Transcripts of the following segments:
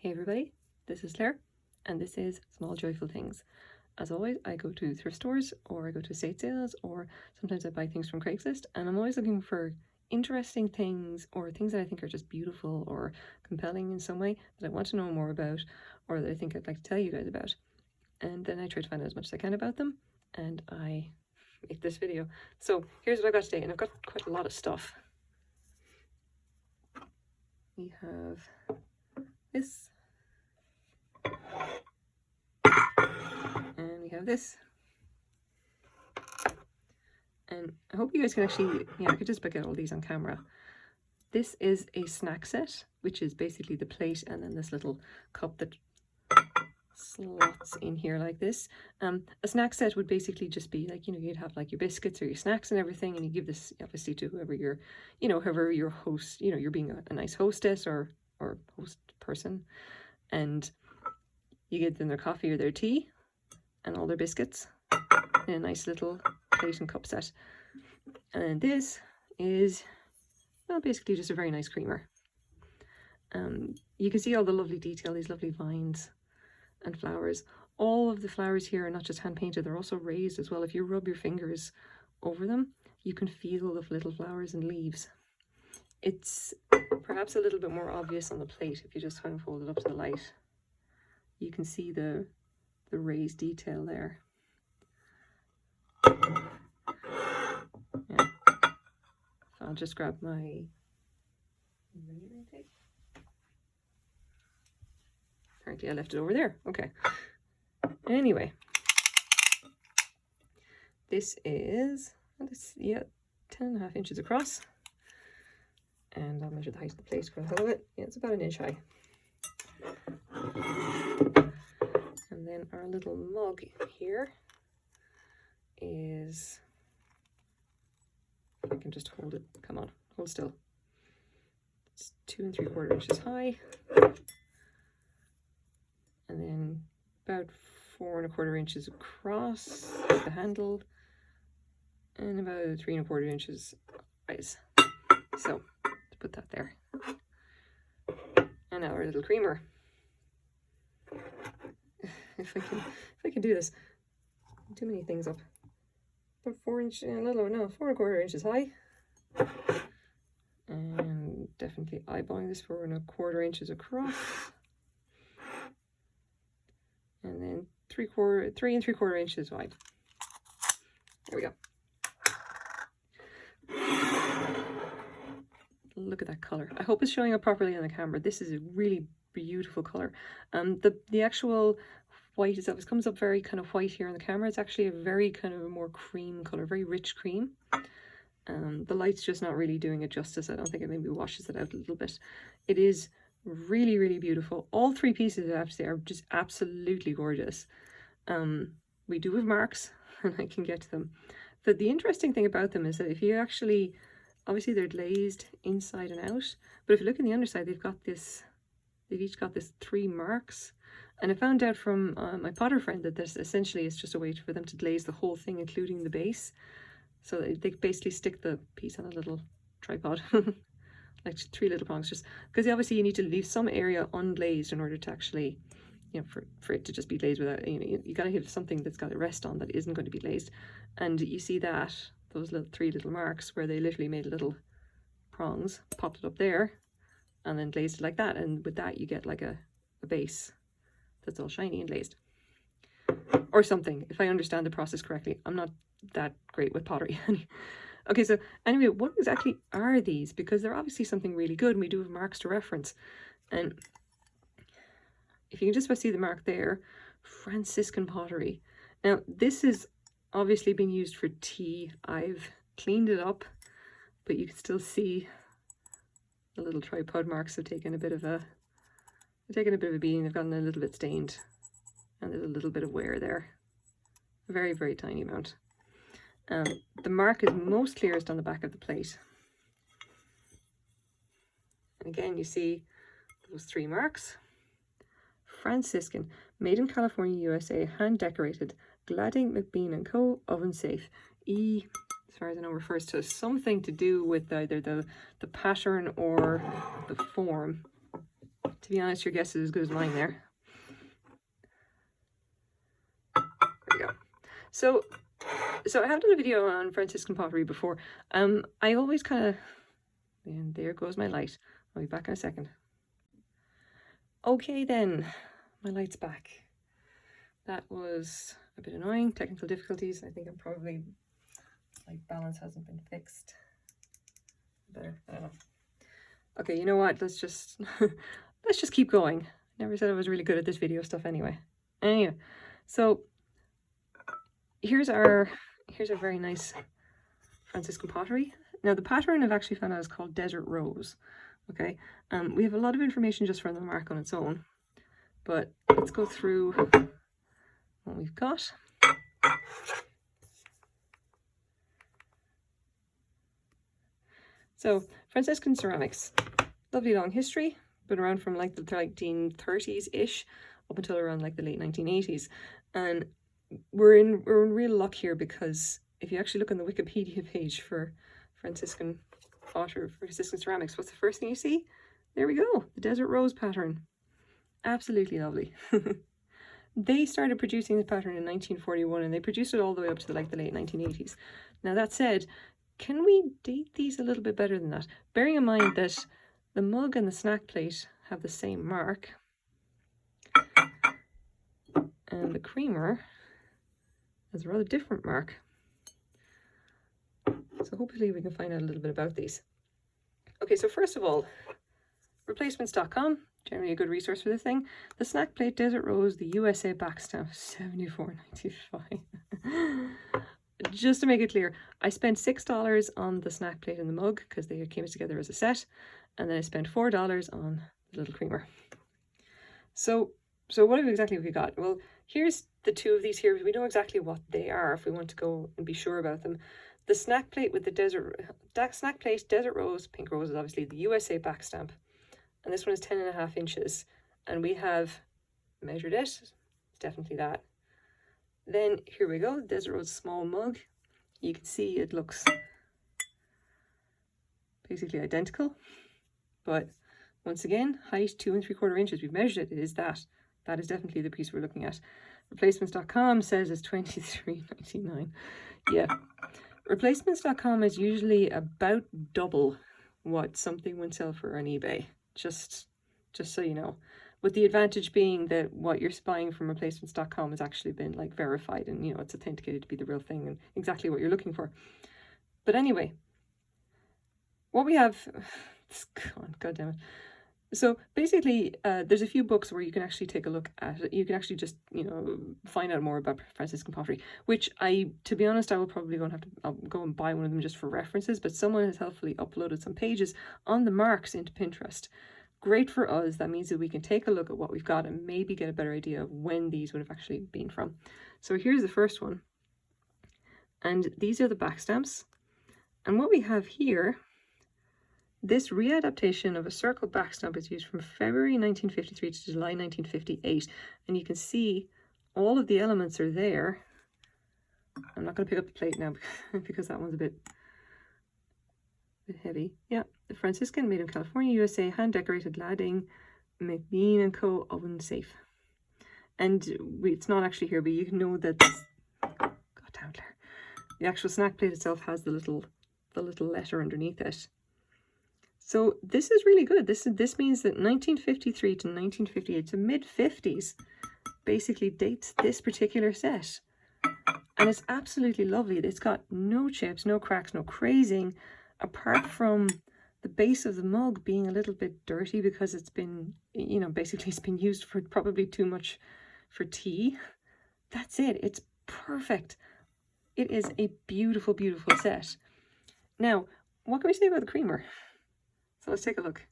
Hey everybody, this is Claire, and this is Small Joyful Things. As always, I go to thrift stores, or I go to estate sales, or sometimes I buy things from Craigslist, and I'm always looking for interesting things, or things that I think are just beautiful or compelling in some way that I want to know more about, or that I think I'd like to tell you guys about. And then I try to find out as much as I can about them, and I make this video. So here's what I've got today, and I've got quite a lot of stuff. We have this, and we have this, and I hope you guys can actually, I could just get all these on camera. This is a snack set, which is basically the plate and then this little cup that slots in here like this. A snack set would basically just be like, you'd have like your biscuits or your snacks and everything, and you give this obviously to whoever you're, whoever your host, you're being a nice hostess or host person, and you give them their coffee or their tea and all their biscuits in a nice little plate and cup set. And this is, well, basically just a very nice creamer. You can see all the lovely detail, these lovely vines and flowers. All of the flowers here are not just hand painted, they're also raised as well. If you rub your fingers over them, you can feel the little flowers and leaves. It's perhaps a little bit more obvious on the plate if you just kind of hold it up to the light. You can see the raised detail there. Yeah. So I'll just grab my measuring tape. Apparently I left it over there. Okay. Anyway, this is 10.5 inches across, and I'll measure the height of the plate for the hell of it. Yeah, it's about 1 inch high. And then our little mug here is, if I can just hold it, come on, hold still. It's 2 3/4 inches high, and then about 4 1/4 inches across the handle, and about 3 1/4 inches rise. So let's put that there. And now our little creamer. If I can do this, too many things up. About 4 inches, a little over, no, 4 1/4 inches high, and definitely eyeballing this 4 1/4 inches across, and then 3 3/4 inches wide. There we go. Look at that color. I hope it's showing up properly on the camera. This is a really beautiful color. The actual white itself comes up very kind of white here on the camera. It's actually a very kind of a more cream color, very rich cream. The light's just not really doing it justice. I don't think it maybe washes it out a little bit. It is really, really beautiful. All 3 pieces, I have to say, are just absolutely gorgeous. We do have marks, and I can get to them. But the interesting thing about them is that if you actually, obviously they're glazed inside and out, but if you look in the underside, they've each got this 3 marks. And I found out from my potter friend that this essentially is just a way for them to glaze the whole thing, including the base. So they basically stick the piece on a little tripod, like 3 little prongs, just because obviously you need to leave some area unglazed in order to actually, for it to just be glazed without, you got to have something that's got a rest on that isn't going to be glazed. And you see that, those 3 little marks where they literally made little prongs, popped it up there, and then glazed it like that. And with that, you get like a base that's all shiny and glazed. Or something, if I understand the process correctly. I'm not that great with pottery. Okay, so anyway, what exactly are these? Because they're obviously something really good, and we do have marks to reference. And if you can just see the mark there, Franciscan Pottery. Now, this is obviously being used for tea. I've cleaned it up, but you can still see the little tripod marks have taken a bit of a beating. They've gotten a little bit stained, and there's a little bit of wear there. A very, very tiny amount. The mark is most clearest on the back of the plate. And again, you see those 3 marks. Franciscan, made in California, USA, hand decorated, Gladding, McBean & Co, oven safe. E, as far as I know, refers to something to do with either the pattern or the form. To be honest, your guess is as good as mine there. There we go. So I have done a video on Franciscan pottery before. I always kind of, and there goes my light. I'll be back in a second. Okay then, my light's back. That was a bit annoying, technical difficulties. I think I'm probably, like, balance hasn't been fixed. Better, I don't know. Okay, you know what, let's just keep going. Never said I was really good at this video stuff anyway. Anyway, so here's our very nice Franciscan pottery. Now the pattern I've actually found out is called Desert Rose. Okay, we have a lot of information just from the mark on its own, but let's go through what we've got. So Franciscan ceramics, lovely long history, been around from like the 1930s-ish up until around like the late 1980s, and we're in real luck here, because if you actually look on the Wikipedia page for Franciscan pottery, Franciscan ceramics, what's the first thing you see? There we go, the Desert Rose pattern. Absolutely lovely. They started producing the pattern in 1941, and they produced it all the way up to the late 1980s. Now that said, can we date these a little bit better than that? Bearing in mind that the mug and the snack plate have the same mark, and the creamer has a rather different mark. So hopefully we can find out a little bit about these. Okay, so first of all, replacements.com, generally a good resource for this thing. The snack plate Desert Rose, the USA backstamp, $74.95. Just to make it clear, I spent $6 on the snack plate and the mug because they came together as a set, and then I spent $4 on the little creamer. So what exactly have we got? Well, here's the two of these here. We know exactly what they are if we want to go and be sure about them. The snack plate with the Desert Rose, pink rose is obviously the USA backstamp, and this one is 10.5 inches, and we have measured it. It's definitely that. Then here we go, Desert Rose small mug. You can see it looks basically identical, but once again, height 2 3/4 inches. We've measured it. It is that. That is definitely the piece we're looking at. Replacements.com says it's $23.99. Yeah, replacements.com is usually about double what something would sell for on eBay. Just so you know. With the advantage being that what you're buying from replacements.com has actually been like verified, and you know it's authenticated to be the real thing and exactly what you're looking for. But anyway, what we have, God damn it. So basically, there's a few books where you can actually take a look at it. You can actually just, you know, find out more about Franciscan pottery, which to be honest, I will probably I'll go and buy one of them just for references, but someone has helpfully uploaded some pages on the marks into Pinterest. Great for us. That means that we can take a look at what we've got and maybe get a better idea of when these would have actually been from. So here's the first one. And these are the backstamps. And what we have here, this readaptation of a circle backstamp is used from February 1953 to July 1958. And you can see all of the elements are there. I'm not going to pick up the plate now because that one's a bit heavy. Yeah, the Franciscan, made in California, USA, hand decorated lading, McBean & Co. oven safe. And it's not actually here, but you know that this, God damn Claire, the actual snack plate itself has the little letter underneath it. So this is really good. This means that 1953 to 1958, so mid-50s, basically dates this particular set. And it's absolutely lovely. It's got no chips, no cracks, no crazing, apart from the base of the mug being a little bit dirty because it's been, you know, basically it's been used for probably too much for tea. That's it. It's perfect. It is a beautiful, beautiful set. Now, what can we say about the creamer? So let's take a look.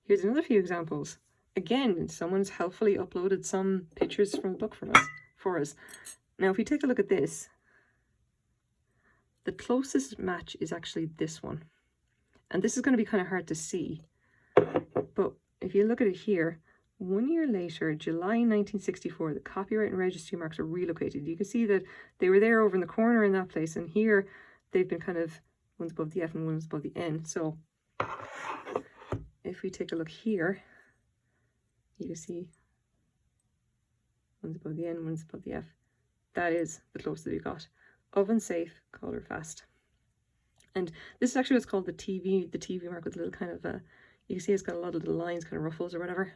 Here's another few examples. Again, someone's helpfully uploaded some pictures from the book for us. Now, if we take a look at this, the closest match is actually this one. And this is going to be kind of hard to see. But if you look at it here, 1 year later, July 1964, the copyright and registry marks are relocated. You can see that they were there over in the corner in that place. And here they've been kind of, one's above the F and one's above the N. So if we take a look here, you can see one's above the N, one's above the F. That is the closest we got. Oven safe, color fast. And this is actually what's called the TV mark with a little kind of you can see it's got a lot of little lines, kind of ruffles or whatever.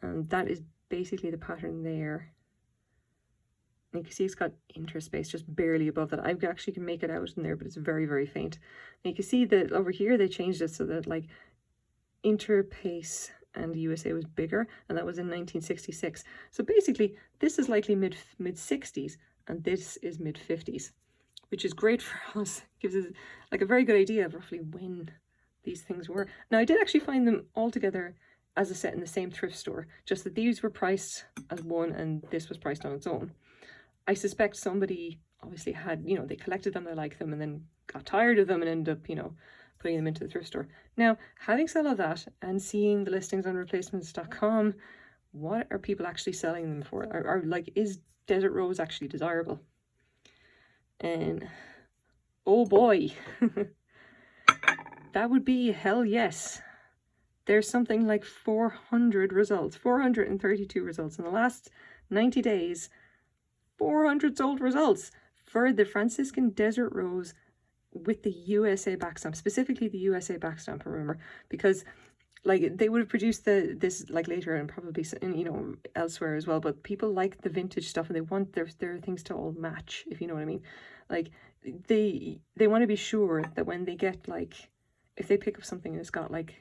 And that is basically the pattern there. And you can see it's got interspace just barely above that. I actually can make it out in there, but it's very, very faint. And you can see that over here they changed it so that like interpace and USA was bigger, and that was in 1966. So basically this is likely mid 60s and this is mid 50s, which is great for us. Gives us like a very good idea of roughly when these things were. Now I did actually find them all together as a set in the same thrift store, just that these were priced as one and this was priced on its own. I suspect somebody obviously had, you know, they collected them, they liked them, and then got tired of them and ended up, you know, putting them into the thrift store. Now, having said all that and seeing the listings on replacements.com, what are people actually selling them for? Are like, is Desert Rose actually desirable? And oh boy, that would be hell yes. There's something like 400 results, 432 results in the last 90 days. 400 sold results for the Franciscan Desert Rose with the USA backstamp, specifically the USA backstamp, remember, because like they would have produced this like later and probably, you know, elsewhere as well, but people like the vintage stuff and they want their things to all match, if you know what I mean. Like they want to be sure that when they get, like, if they pick up something and it's got like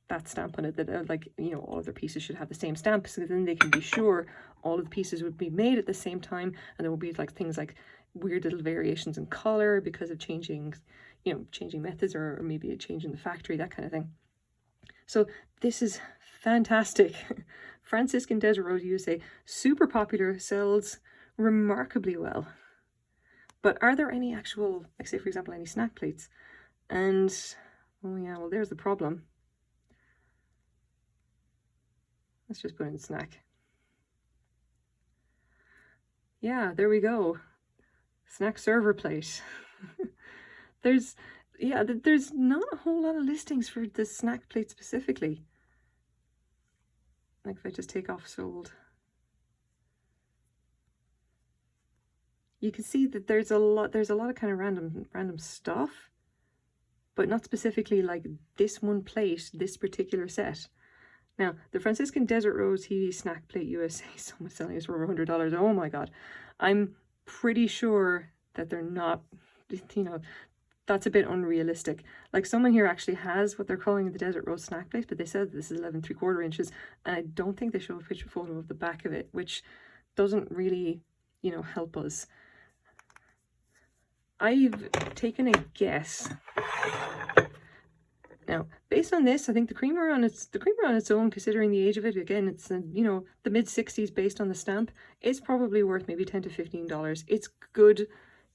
that stamp on it, that like, you know, all other pieces should have the same stamp, so then they can be sure all of the pieces would be made at the same time, and there will be like things like weird little variations in color because of changing, you know, changing methods or maybe a change in the factory, that kind of thing. So this is fantastic. Franciscan Desert Rose USA, super popular, sells remarkably well. But are there any actual, like say for example, any snack plates? And oh yeah, well there's the problem. Let's just put in snack. Yeah, there we go. Snack server plate. There's not a whole lot of listings for the snack plate specifically. Like if I just take off sold, you can see that there's a lot of kind of random stuff, but not specifically like this one plate, this particular set. Now, the Franciscan Desert Rose TV Snack Plate USA, someone's selling this for over $100. Oh my God. I'm pretty sure that they're not, you know, that's a bit unrealistic. Like someone here actually has what they're calling the Desert Rose Snack Plate, but they said this is 11 3/4 inches, and I don't think they show a picture photo of the back of it, which doesn't really, you know, help us. I've taken a guess. Now, based on this, I think the creamer on its own, considering the age of it, again, it's you know, the mid 60s based on the stamp, it's probably worth maybe $10 to $15. It's good,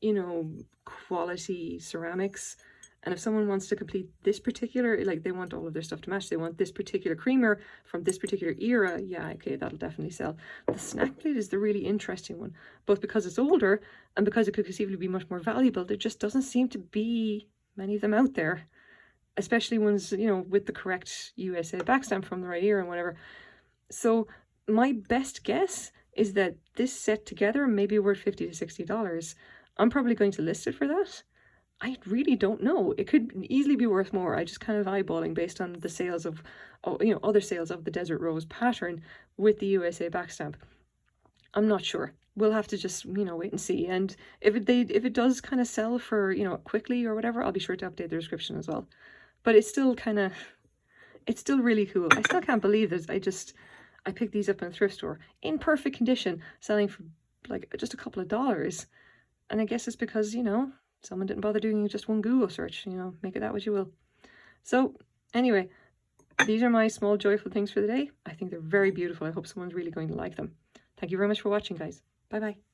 you know, quality ceramics. And if someone wants to complete this particular, like they want all of their stuff to match, they want this particular creamer from this particular era, yeah, okay, that'll definitely sell. The snack plate is the really interesting one, both because it's older and because it could conceivably be much more valuable. There just doesn't seem to be many of them out there, especially ones, you know, with the correct USA backstamp from the right era and whatever. So my best guess is that this set together may be worth $50 to $60. I'm probably going to list it for that. I really don't know. It could easily be worth more. I just kind of eyeballing based on the sales of, you know, other sales of the Desert Rose pattern with the USA backstamp. I'm not sure. We'll have to just, you know, wait and see. And if it does kind of sell for, you know, quickly or whatever, I'll be sure to update the description as well. But it's still kind of, it's still really cool. I still can't believe this. I picked these up in a thrift store in perfect condition, selling for like just a couple of dollars. And I guess it's because, you know, someone didn't bother doing just one Google search, you know, make it that what you will. So anyway, these are my small joyful things for the day. I think they're very beautiful. I hope someone's really going to like them. Thank you very much for watching, guys. Bye bye.